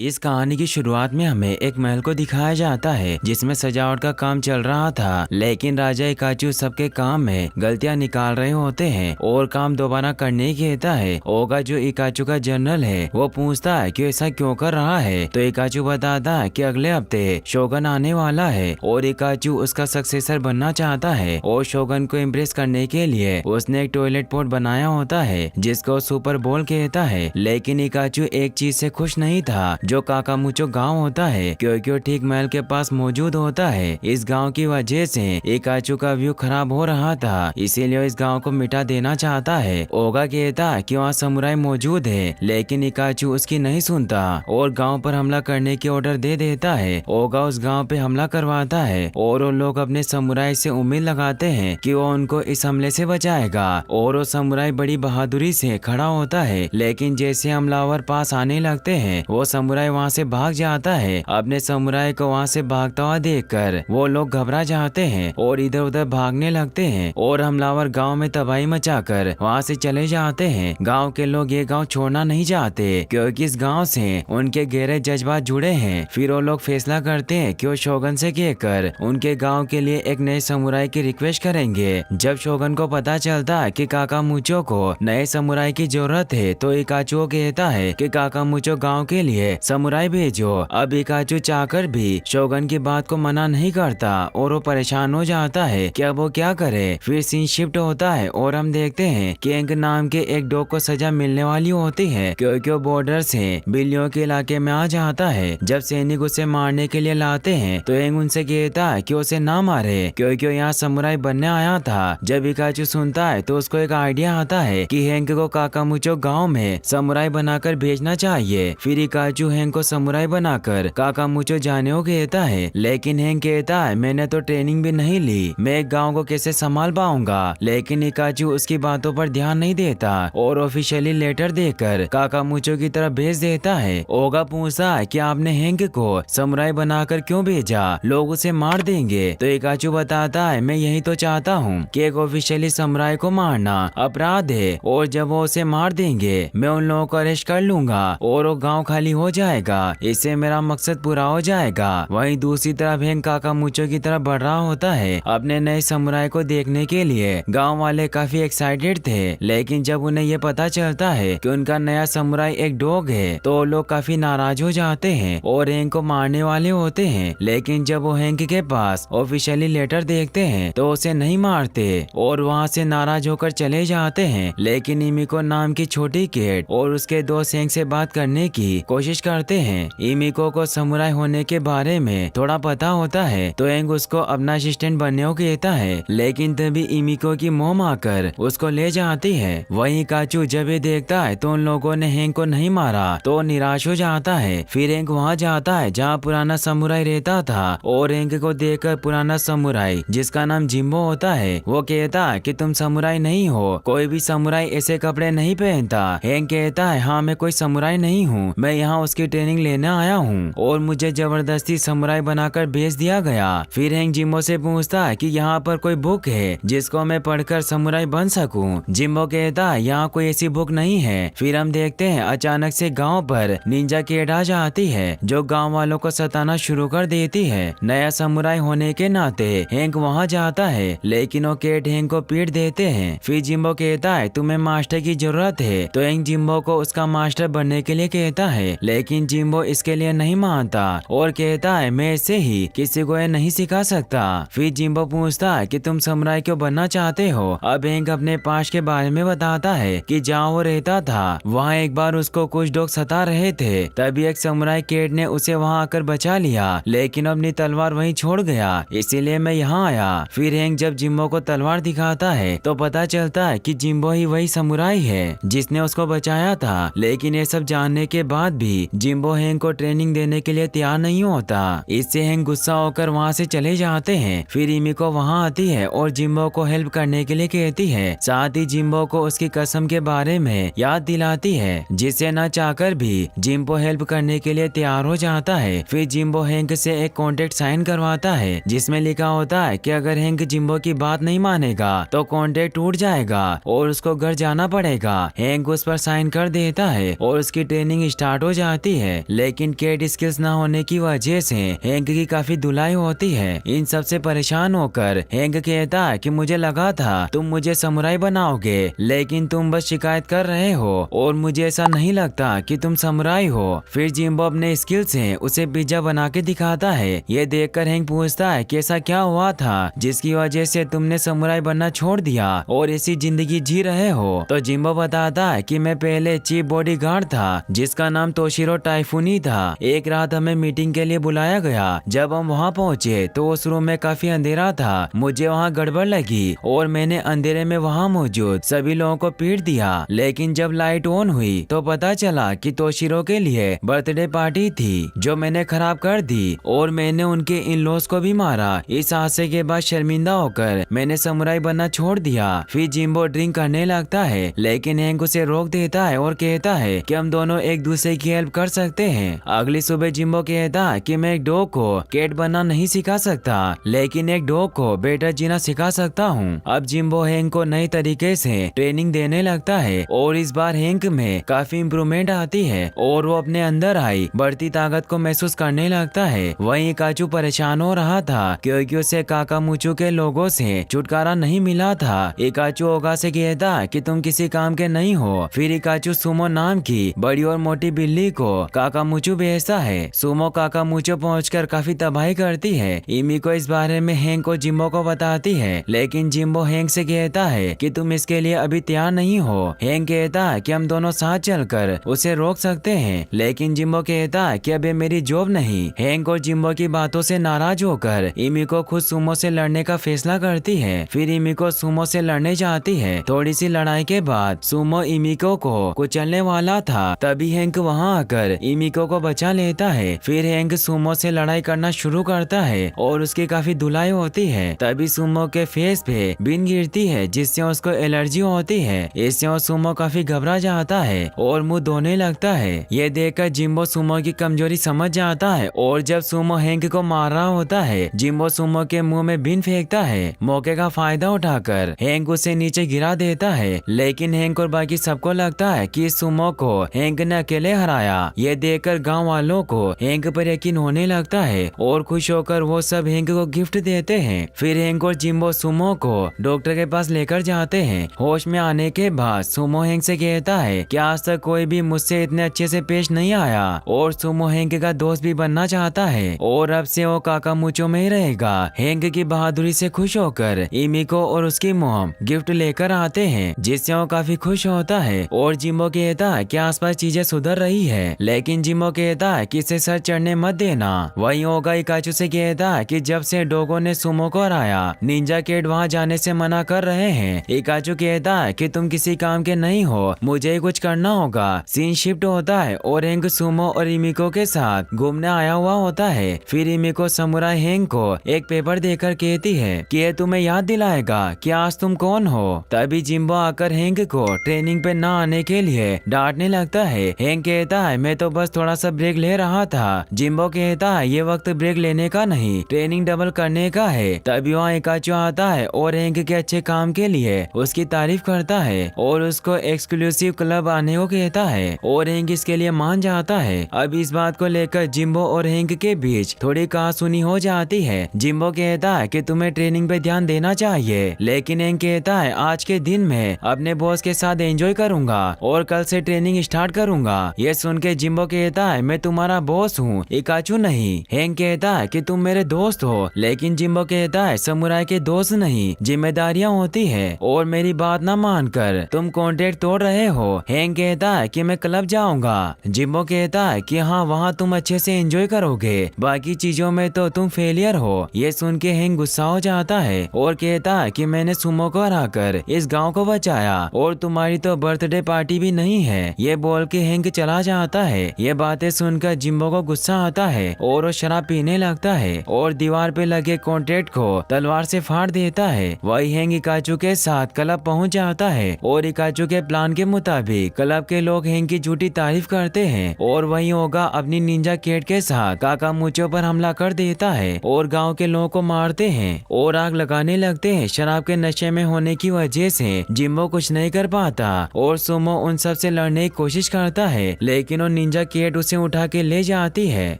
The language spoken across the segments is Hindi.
इस कहानी की शुरुआत में हमें एक महल को दिखाया जाता है जिसमें सजावट का काम चल रहा था, लेकिन राजा इकाचू सबके काम में गलतियां निकाल रहे होते हैं और काम दोबारा करने की कहता है। ओगा जो इकाचू का जनरल है वो पूछता है कि ऐसा क्यों कर रहा है, तो इकाचू बताता है कि अगले हफ्ते शोगन आने वाला है और इकाचू उसका सक्सेसर बनना चाहता है और शोगन को इम्प्रेस करने के लिए उसने एक टॉयलेट पॉट बनाया होता है जिसको सुपर बोल कहता है। लेकिन इकाचू एक चीज से खुश नहीं था जो काकामुचो गांव होता है, क्योंकि वो ठीक महल के पास मौजूद होता है। इस गांव की वजह से इकाचू का व्यू खराब हो रहा था, इसीलिए इस गांव को मिटा देना चाहता है। ओगा कहता कि वहाँ समुराई मौजूद है, लेकिन इकाचू उसकी नहीं सुनता और गांव पर हमला करने की ऑर्डर दे देता है। ओगा उस गांव पे हमला करवाता है और वो लोग अपने समुराई से उम्मीद लगाते हैं कि वो उनको इस हमले से बचाएगा और वो समुराई बड़ी बहादुरी से खड़ा होता है। लेकिन जैसे हमलावर पास आने लगते हैं वो समुराई वहाँ से भाग जाता है। अपने समुराई को वहाँ से भागता हुआ देखकर वो लोग घबरा जाते हैं और इधर उधर भागने लगते हैं और हमलावर गांव में तबाही मचाकर वहाँ से चले जाते हैं। गांव के लोग ये गांव छोड़ना नहीं चाहते क्योंकि इस गांव से उनके गहरे जज्बात जुड़े हैं। फिर वो लोग फैसला करते हैं कि वो शोगन से कहकर उनके गाँव के लिए एक नए समुराई की रिक्वेस्ट करेंगे। जब शोगन को पता चलता है कि काकामुचो को नए समुराई की जरूरत है तो इकाचू कहता है कि काकामुचो गाँव के लिए समुराई भेजो। अब इकाचू चाहकर भी शोगन की बात को मना नहीं करता और वो परेशान हो जाता है कि अब वो क्या करे। फिर सीन शिफ्ट होता है और हम देखते हैं कि एंग नाम के एक डॉग को सजा मिलने वाली होती है क्योंकि वो बॉर्डर से बिल्लियों के इलाके में आ जाता है। जब सैनिक उसे मारने के लिए लाते हैं तो एंग उनसे कहता है कि उसे ना मारे क्योंकि वो यहाँ समुराई बनने आया था। जब इकाचू सुनता है तो उसको एक आइडिया आता है कि हैंक को काकामुचो गाँव में समुराई बनाकर भेजना चाहिए। फिर इकाचू हैंक को समुराई बनाकर काकामुचो जाने को कहता है, लेकिन हैंक कहता है मैंने तो ट्रेनिंग भी नहीं ली, मैं एक गाँव को कैसे संभाल पाऊंगा। लेकिन इकाचू उसकी बातों पर ध्यान नहीं देता और ऑफिशियली लेटर देकर काकामुचो की तरफ भेज देता है। ओगा पूछता है कि आपने हैंक को समुराई बनाकर क्यों भेजा, लोग उसे मार देंगे। तो इकाचू बताता है मैं यही तो चाहता हूँ कि एक ऑफिशियली समुराई को मारना अपराध है और जब वो उसे मार देंगे मैं उन लोगों को अरेस्ट कर लूंगा और वो गाँव खाली हो जाएगा, इससे मेरा मकसद पूरा हो जाएगा। वहीं दूसरी तरफ हैंक काकामुचो की तरफ बढ़ रहा होता है अपने नए समुराई को देखने के लिए। गांव वाले काफी एक्साइटेड थे, लेकिन जब उन्हें ये पता चलता है कि उनका नया समुराई एक डॉग है तो लोग काफी नाराज हो जाते हैं और हैंक को मारने वाले होते हैं। लेकिन जब वो हैंक के पास ऑफिशियली लेटर देखते हैं तो उसे नहीं मारते और वहाँ से नाराज होकर चले जाते हैं। लेकिन इमिको नाम की छोटी कैट और उसके दोस्त हैंक से बात करने की कोशिश करते हैं। इमिको को समुराई होने के बारे में थोड़ा पता होता है तो हैंक उसको अपना असिस्टेंट बनने को कहता है, लेकिन तभी इमिको की मोम आकर उसको ले जाती है। वहीं काचू जब ये देखता है तो उन लोगों ने हैंक को नहीं मारा तो निराश हो जाता है। फिर हैंक वहाँ जाता है जहाँ पुराना समुराई रहता था और हैंक को देखकर पुराना समुराई जिसका नाम जिम्बो होता है वो कहता है कि तुम समुराई नहीं हो, कोई भी समुराई ऐसे कपड़े नहीं पहनता। हैंक कहता है हाँ मैं कोई समुराई नहीं हूँ, मैं यहाँ उसकी ट्रेनिंग लेने आया हूँ और मुझे जबरदस्ती समुराई बनाकर भेज दिया गया। फिर हैंक जिम्बो से पूछता है कि यहाँ पर कोई बुक है जिसको मैं पढ़कर समुराई बन सकूं। जिम्बो कहता है यहाँ कोई ऐसी बुक नहीं है। फिर हम देखते हैं अचानक से गांव पर निंजा कैट आ जाती है जो गांव वालों को सताना शुरू कर देती है। नया समुराई होने के नाते हैंक वहाँ जाता है, लेकिन वो कैट हैंक को पीट देते हैं। फिर जिम्बो कहता है तुम्हें मास्टर की जरूरत है तो हैंक जिम्बो को उसका मास्टर बनने के लिए कहता है, लेकिन जिम्बो इसके लिए नहीं मानता और कहता है मैं ऐसे ही किसी को ये नहीं सिखा सकता। फिर जिम्बो पूछता है कि तुम समुराई क्यों बनना चाहते हो। अब हैंक अपने पास के बारे में बताता है कि जहाँ वो रहता था वहाँ एक बार उसको कुछ लोग सता रहे थे, तभी एक समुराई कैट ने उसे वहाँ आकर बचा लिया, लेकिन अपनी तलवार वहीं छोड़ गया, इसीलिए मैं यहाँ आया। फिर हैंक जब जिम्बो को तलवार दिखाता है तो पता चलता है कि जिम्बो ही वही समुराई है जिसने उसको बचाया था। लेकिन ये सब जानने के बाद भी जिम्बो हैंक को ट्रेनिंग देने के लिए तैयार नहीं होता। इससे हैंक गुस्सा होकर वहाँ से चले जाते हैं। फिर इमिको वहाँ आती है और जिम्बो को हेल्प करने के लिए कहती है, साथ ही जिम्बो को उसकी कसम के बारे में याद दिलाती है, जिससे न चाहकर भी जिम्बो हेल्प करने के लिए तैयार हो जाता है। फिर जिम्बो हैंक से एक कॉन्ट्रैक्ट साइन करवाता है जिसमें लिखा होता है कि अगर हैंक जिम्बो की बात नहीं मानेगा तो कॉन्ट्रैक्ट टूट जाएगा और उसको घर जाना पड़ेगा। हैंक उस पर साइन कर देता है और उसकी ट्रेनिंग स्टार्ट हो जाती होती है, लेकिन केट स्किल्स ना होने की वजह से हैंक की काफी धुलाई होती है। इन सब से परेशान होकर हैंक कहता है कि मुझे लगा था तुम मुझे समुराई बनाओगे, लेकिन तुम बस शिकायत कर रहे हो और मुझे ऐसा नहीं लगता कि तुम समुराई हो। फिर जिम्बो अपने स्किल से उसे पिज्जा बना के दिखाता है। ये देखकर हैंक पूछता है कि ऐसा क्या हुआ था जिसकी वजह से तुमने समुराई बनना छोड़ दिया और ऐसी जिंदगी जी रहे हो। तो जिम्बो बताता है कि मैं पहले चीफ बॉडीगार्ड था जिसका नाम तोशिरो टाइफूनी था। एक रात हमें मीटिंग के लिए बुलाया गया। जब हम वहाँ पहुँचे तो उस रूम में काफी अंधेरा था। मुझे वहाँ गड़बड़ लगी और मैंने अंधेरे में वहाँ मौजूद सभी लोगों को पीट दिया, लेकिन जब लाइट ऑन हुई तो पता चला कि तोशिरो के लिए बर्थडे पार्टी थी जो मैंने खराब कर दी और मैंने उनके इन लॉस को भी मारा। इस हादसे के बाद शर्मिंदा होकर मैंने समुराई बनना छोड़ दिया। फिर जिम्बो ड्रिंक करने लगता है, लेकिन हैंक उसे रोक देता है और कहता है कि हम दोनों एक दूसरे की हेल्प कर सकते हैं। अगली सुबह जिम्बो कहता है कि मैं एक डॉग को कैट बनना नहीं सिखा सकता, लेकिन एक डॉग को बेटर जीना सिखा सकता हूँ। अब जिम्बो हैंक को नई तरीके से ट्रेनिंग देने लगता है और इस बार हैंक में काफी इम्प्रूवमेंट आती है और वो अपने अंदर आई बढ़ती ताकत को महसूस करने लगता है। वहीं काचू परेशान हो रहा था क्योंकि उसे काकामुचू के लोगों से छुटकारा नहीं मिला था। इकाचू ओगा से कहता कि तुम किसी काम के नहीं हो। फिर इकाचू सुमो नाम की बड़ी और मोटी बिल्ली को काकामुचू भेजता है। सुमो काकामुचू पहुंचकर काफी तबाही करती है। इमी को इस बारे में हैंक को जिम्बो को बताती है, लेकिन जिम्बो हैंक से कहता है कि तुम इसके लिए अभी तैयार नहीं हो। हैंक कहता है कि हम दोनों साथ चलकर उसे रोक सकते हैं, लेकिन जिम्बो कहता है कि अभी मेरी जॉब नहीं। हैंक और जिम्बो की बातों से नाराज होकर इमी को खुद सुमो से लड़ने का फैसला करती है। फिर इमी को सुमो से लड़ने जाती है। थोड़ी सी लड़ाई के बाद सुमो इमिको को कुचलने वाला था, तभी हैंक वहां आकर इमिको को बचा लेता है। फिर हैंक सुमो से लड़ाई करना शुरू करता है और उसकी काफी धुलाई होती है। तभी सुमो के फेस पे बीन गिरती है जिससे उसको एलर्जी होती है। इससे वो सुमो काफी घबरा जाता है और मुंह धोने लगता है। ये देखकर जिम्बो सुमो की कमजोरी समझ जाता है और जब सुमो हैंक को मार रहा होता है, जिम्बो सुमो के मुंह में बीन फेंकता है। मौके का फायदा उठाकर हैंक उसे नीचे गिरा देता है, लेकिन हैंक और बाकी सबको लगता है कि इस सुमो को हैंक ने अकेले हराया। ये देखकर गांव वालों को हैंक पर यकीन होने लगता है और खुश होकर वो सब हैंक को गिफ्ट देते हैं। फिर हैंक और जिम्बो सुमो को डॉक्टर के पास लेकर जाते हैं। होश में आने के बाद सुमो हैंक से कहता है कि आज तक कोई भी मुझसे इतने अच्छे से पेश नहीं आया और सुमो हैंक का दोस्त भी बनना चाहता है और अब से वो काकामुचो में ही रहेगा। हैंक की बहादुरी से खुश होकर इमिको और उसकी मॉम गिफ्ट लेकर आते हैं, जिससे वो काफी खुश होता है और जिम्बो कहता है कि आसपास चीजें सुधर रही है, लेकिन जिम्बो कहता है कि इसे सर चढ़ने मत देना। वहीं ओगा इकाचू से कहता है कि जब से डोगो ने सुमो को हराया, निंजा कैट वहाँ जाने से मना कर रहे हैं। इकाचू कहता है कि तुम किसी काम के नहीं हो, मुझे ही कुछ करना होगा। सीन शिफ्ट होता है और हैंक सुमो और इमिको के साथ घूमने आया हुआ होता है। फिर इमिको समुराई हैंक को एक पेपर देकर कहती है कि ये तुम्हें याद दिलाएगा कि आज तुम कौन हो। तभी जिम्बो आकर हैंक को ट्रेनिंग पे न आने के लिए डांटने लगता है। हैंक कहता है मैं तो बस थोड़ा सा ब्रेक ले रहा था। जिम्बो कहता है ये वक्त ब्रेक लेने का नहीं, ट्रेनिंग डबल करने का है। तभी वहाँ इकाचू आता है और हैंक के अच्छे काम के लिए उसकी तारीफ करता है और उसको एक्सक्लूसिव क्लब आने को कहता है और हैंक इसके लिए मान जाता है। अब इस बात को लेकर जिम्बो और हैंक के बीच थोड़ी कहासुनी हो जाती है। जिम्बो कहता है कि तुम्हें ट्रेनिंग पे ध्यान देना चाहिए, लेकिन हैंक कहता है आज के दिन में अपने बॉस के साथ एंजॉय करूंगा और कल से ट्रेनिंग स्टार्ट करूंगा। ये सुन के जिम्बो कहता है मैं तुम्हारा बॉस हूँ, इकाचू नहीं। हैंक कहता है कि तुम मेरे दोस्त हो, लेकिन जिम्बो कहता है समुराई के दोस्त नहीं, जिम्मेदारियाँ होती है और मेरी बात न मानकर तुम कॉन्ट्रैक्ट तोड़ रहे हो। हैंक कहता है कि मैं क्लब जाऊंगा। जिम्बो कहता है कि हाँ वहाँ तुम अच्छे से एंजॉय करोगे, बाकी चीजों में तो तुम फेलियर हो। ये सुन के हैंक गुस्सा हो जाता है और कहता है कि मैंने सुमो को हराकर इस गांव को बचाया और तुम्हारी तो बर्थडे पार्टी भी नहीं है। ये बोल के हैंक चला जाता है। ये बातें सुनकर जिम्बो को गुस्सा आता है और वो शराब पीने लगता है और दीवार पे लगे कॉन्ट्रैक्ट को तलवार से फाड़ देता है। वही हैंक इकाचू के साथ क्लब पहुंच जाता है और इकाचू के प्लान के मुताबिक क्लब के लोग हैंक की झूठी तारीफ करते हैं और वहीं ओगा अपनी निंजा कैट के साथ काकामुचो पर हमला कर देता है और गांव के लोगों को मारते हैं और आग लगाने लगते हैं। शराब के नशे में होने की वजह से जिम्बो कुछ नहीं कर पाता और सुमो उन सब से लड़ने की कोशिश करता है, लेकिन वो निंजा केट उसे उठा के ले जाती है।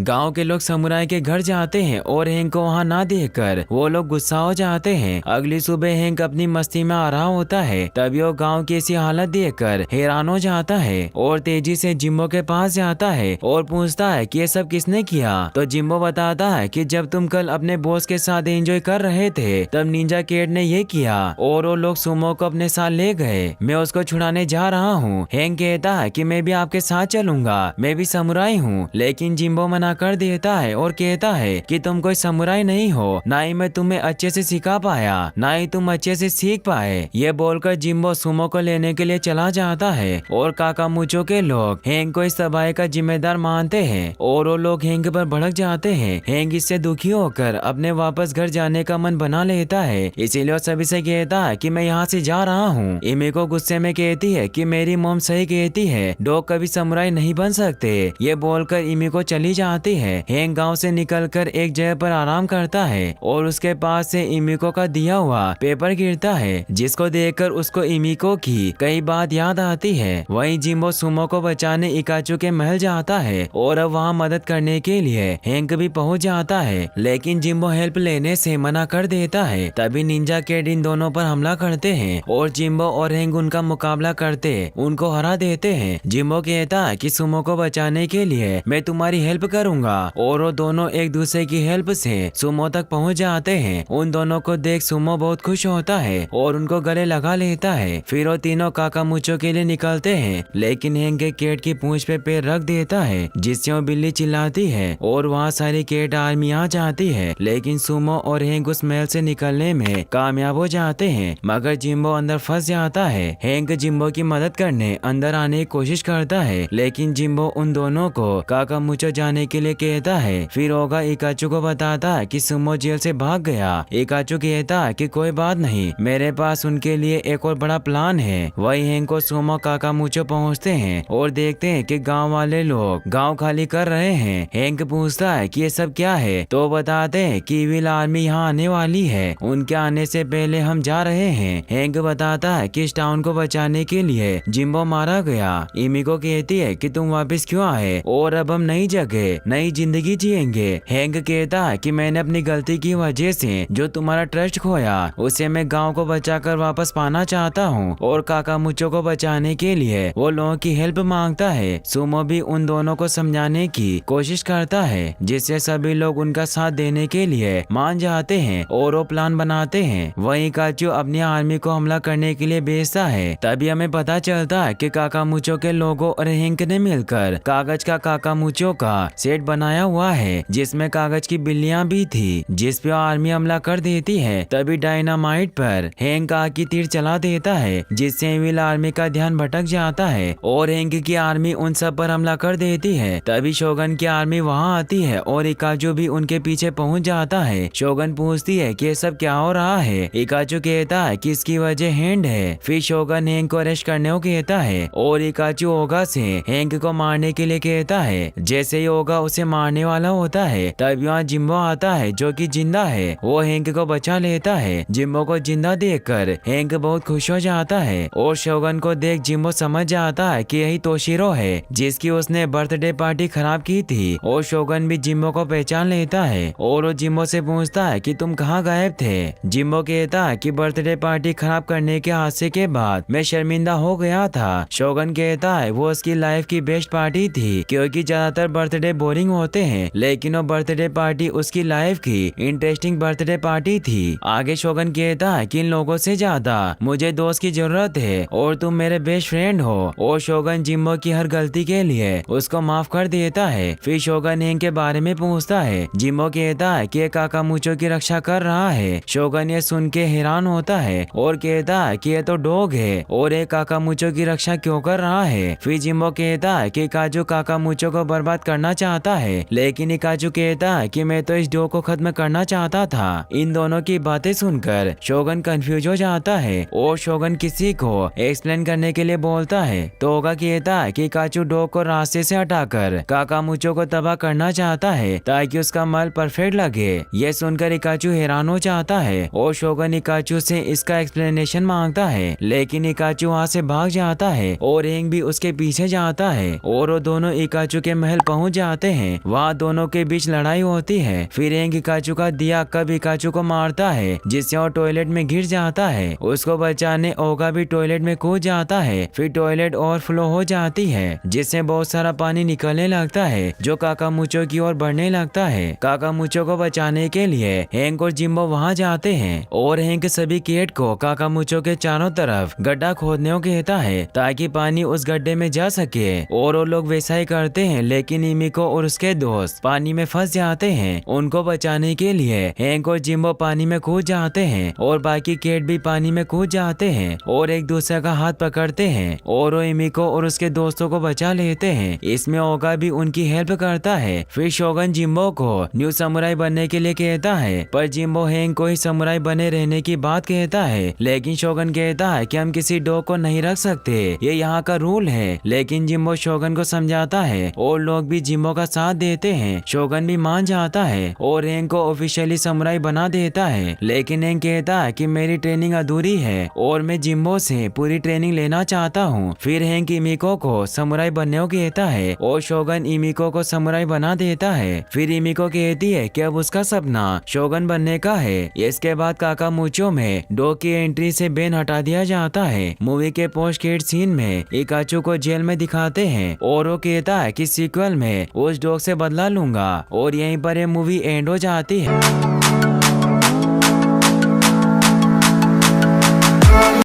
गांव के लोग समुराई के घर जाते हैं और हैंक को वहां ना देखकर वो लोग गुस्सा हो जाते हैं। अगली सुबह हैंक अपनी मस्ती में आ रहा होता है, तभी वो गांव की ऐसी हालत देखकर हैरान हो जाता है और तेजी से जिम्बो के पास जाता है और पूछता है कि ये सब किसने किया। तो जिम्बो बताता है कि जब तुम कल अपने बॉस के साथ एंजॉय कर रहे थे तब निंजा केट ने ये किया और वो लोग सुमो को अपने साथ ले गए। मैं उसको छुड़ाने जा रहा हूँ। हैंक कहता है कि मैं भी आपके साथ चलूंगा, मैं भी समुराई हूँ। लेकिन जिम्बो मना कर देता है और कहता है कि तुम कोई समुराई नहीं हो, ना ही मैं तुम्हें अच्छे से सिखा पाया, ना ही तुम अच्छे से सीख पाए। ये बोलकर जिम्बो सुमो को लेने के लिए चला जाता है और काकामुचो के लोग हैंक को इस तबाही का जिम्मेदार मानते हैं और वो लोग हैंक पर भड़क जाते हैं। हैंक इससे दुखी होकर अपने वापस घर जाने का मन बना लेता है, इसीलिए वो सभी से कहता है कि मैं यहाँ से जा रहा हूँ। इमिको गुस्से में कहती है कि मेरी मॉम सही कहती है, डॉग कभी समुराई नहीं बन सकते। ये बोलकर इमिको चली जाती है। हैंक गाँव से निकलकर एक जगह पर आराम करता है और उसके पास से इमिको का दिया हुआ पेपर गिरता है, जिसको देखकर उसको इमिको की कई बात याद आती है। वहीं जिम्बो सुमो को बचाने इकाचू के महल जाता है और अब वहाँ मदद करने के लिए हैंक भी पहुँच जाता है, लेकिन जिम्बो हेल्प लेने से मना कर देता है। तभी निंजा केट इन दोनों पर हमला करते हैं और जिम्बो और हैंक उनका मुकाबला करते उनको हरा देते हैं। जिम्बो कहता है कि सुमो को बचाने के लिए मैं तुम्हारी हेल्प करूंगा और वो दोनों एक दूसरे की हेल्प से सुमो तक पहुंच जाते हैं। उन दोनों को देख सुमो बहुत खुश होता है और उनको गले लगा लेता है। फिर वो तीनों काकामुचो के लिए निकलते हैं, लेकिन हैंक केट की पूंछ पे पैर रख देता है, जिससे वो बिल्ली चिल्लाती है और वहाँ सारी केट आर्मी आ जाती है। लेकिन सुमो और हैंक उस महल से निकलने में कामयाब हो जाते हैं, मगर जिम्बो अंदर फंस जाता है। हैंक जिम्बो की मदद करने अंदर आने की कोशिश करता है, लेकिन जिम्बो उन दोनों को काकामुचो जाने के लिए कहता है। फिर ओगा इकाचू को बताता है कि सुमो जेल से भाग गया। इकाचू कहता है कि कोई बात नहीं, मेरे पास उनके लिए एक और बड़ा प्लान है। वही हैंक को सुमो काकामुचो पहुंचते हैं और देखते हैं कि गांव वाले लोग गांव खाली कर रहे हैं। हैंक पूछता है कि ये सब क्या है, तो बताते हैं कि इविल आर्मी यहाँ आने वाली है, उनके आने से पहले हम जा रहे हैं। हैंक बताता है कि इस टाउन को बचाने के लिए जिम्बो मारा गया। इमिको कहती है कि तुम वापस क्यों आए और अब हम नई जगह नई जिंदगी जिएंगे। हैंक कहता है कि मैंने अपनी गलती की वजह से जो तुम्हारा ट्रस्ट खोया उसे मैं गांव को बचाकर वापस पाना चाहता हूं और काकामुचो को बचाने के लिए वो लोगों की हेल्प मांगता है। सुमो भी उन दोनों को समझाने की कोशिश करता है, जिससे सभी लोग उनका साथ देने के लिए मान जाते हैं और वो प्लान बनाते हैं। वहीं काचू अपनी आर्मी को हमला करने के लिए भेजता है। तभी हमें पता चलता है कि काकामुचो के लोगों और हैंक ने मिलकर कागज का काकामुचो का सेट बनाया हुआ है, जिसमें कागज की बिल्लियां भी थी, जिस पे आर्मी हमला कर देती है। तभी डायनामाइट पर हैंक आग की तीर चला देता है, जिससे इविल आर्मी का ध्यान भटक जाता है और हैंक की आर्मी उन सब पर हमला कर देती है। तभी शोगन की आर्मी वहाँ आती है और इकाचू भी उनके पीछे पहुँच जाता है। शोगन पूछती है कि ये सब क्या हो रहा है। इकाचू कहता है कि इसकी वजह हैंड है। फिर शोगन हैंक को अरेस्ट करने को कहता है और इकाचू ओगा से हैंक को मारने के लिए कहता है। जैसे ही ओगा उसे मारने वाला होता है तभी वहाँ जिम्बो आता है, जो कि जिंदा है। वो हैंक को बचा लेता है। जिम्बो को जिंदा देखकर हैंक बहुत खुश हो जाता है और शोगन को देख जिम्बो समझ जाता है कि यही तोशिरो है, जिसकी उसने बर्थडे पार्टी खराब की थी। और शोगन भी जिम्बो को पहचान लेता है और वो जिम्बो से पूछता है कि तुम कहाँ गायब थे। जिम्बो कहता है कि बर्थडे पार्टी खराब करने के हादसे के बाद मैं शर्मिंदा हो गया था। शोगन कहता है वो उसकी लाइफ की बेस्ट पार्टी थी, क्योंकि ज्यादातर बर्थडे बोरिंग होते हैं, लेकिन वो बर्थडे पार्टी उसकी लाइफ की इंटरेस्टिंग बर्थडे पार्टी थी। आगे शोगन कहता है कि इन लोगों से ज्यादा मुझे दोस्त की जरूरत है और तुम मेरे बेस्ट फ्रेंड हो। और शोगन जिम्बो की हर गलती के लिए उसको माफ कर देता है। फिर शोगन हैंक के बारे में पूछता है। जिम्बो कहता है कि काकामुचो की रक्षा कर रहा है। शोगन ये सुन के हैरान होता है और कहता है कि ये तो डॉग है और ये काकामुचो की रक्षा क्यों कर रहा है। फिर जिम्बो कहता है कि काजू काकामुचो को बर्बाद करना चाहता है, लेकिन इकाचू कहता है कि मैं तो इस डॉग को खत्म करना चाहता था। इन दोनों की बातें सुनकर शोगन कंफ्यूज हो जाता है और शोगन किसी को एक्सप्लेन करने के लिए बोलता है। तो ओगा कहता है कि काचू डॉग को रास्ते से हटाकर काकामुचो को तबाह करना चाहता है ताकि उसका मल परफेक्ट लगे। ये सुनकर इकाचू हैरान हो जाता है और शोगन इकाचू से इसका एक्सप्लेनेशन मांगता है, लेकिन इकाचू वहाँ से भाग जाता है और हैंक भी उसके पीछे जाता है। और वो दोनों इकाचू के महल पहुंच जाते हैं। वहाँ दोनों के बीच लड़ाई होती है। फिर हैंक इकाचू का दिया कब इकाचू को मारता है, जिससे वो टॉयलेट में गिर जाता है। उसको बचाने ओगा भी टॉयलेट में कूद जाता है। फिर टॉयलेट ओवरफ्लो हो जाती है, जिससे बहुत सारा पानी निकलने लगता है, जो काकामुचो की ओर बढ़ने लगता है। काकामुचो को बचाने के लिए हैंक और जिम्बो वहाँ जाते हैं और हैंक सभी केट को काकामुचो के चारों तरफ गड्ढा खोदने को कहता है ताकि पानी उस गड्ढे में जा सके, और वो लोग वैसा ही करते हैं। लेकिन इमिको और उसके दोस्त पानी में फंस जाते हैं। उनको बचाने के लिए हैंक और जिम्बो पानी में कूद जाते हैं और बाकी केट भी पानी में कूद जाते हैं और एक दूसरे का हाथ पकड़ते हैं और वो इमिको और उसके दोस्तों को बचा लेते हैं। इसमें ओगा भी उनकी हेल्प करता है। फिर शोगन जिम्बो को न्यू समुराई बनने के लिए कहता है, पर जिम्बो हैंक को ही समुराई बने रहने की बात कहता है। लेकिन शोगन कहता है कि हम किसी डॉग को नहीं रख सकते, ये यहाँ का रूल है। लेकिन जिम्बो शोगन को समझाता है और लोग भी जिम्बो का साथ देते हैं। शोगन भी मान जाता है और हैंक को ऑफिशियली समुराई बना देता है। लेकिन हैंक कहता है कि मेरी ट्रेनिंग अधूरी है और मैं जिम्बो से पूरी ट्रेनिंग लेना चाहता हूँ। फिर हैंक इमिको को समुराई बनने को कहता है और शोगन इमिको को समुराई बना देता है। फिर इमिको कहती है कि अब उसका सपना शोगन बनने का है। इसके बाद काकामुचो में डॉग की एंट्री से बैन हटा दिया जाता है। मूवी के पोस्ट क्रेडिट सीन में इकाचू को जेल में दिखाते हैं और वो कहता है कि सीक्वल में उस डॉग से बदला लूंगा, और यहीं पर ये मूवी एंड हो जाती है।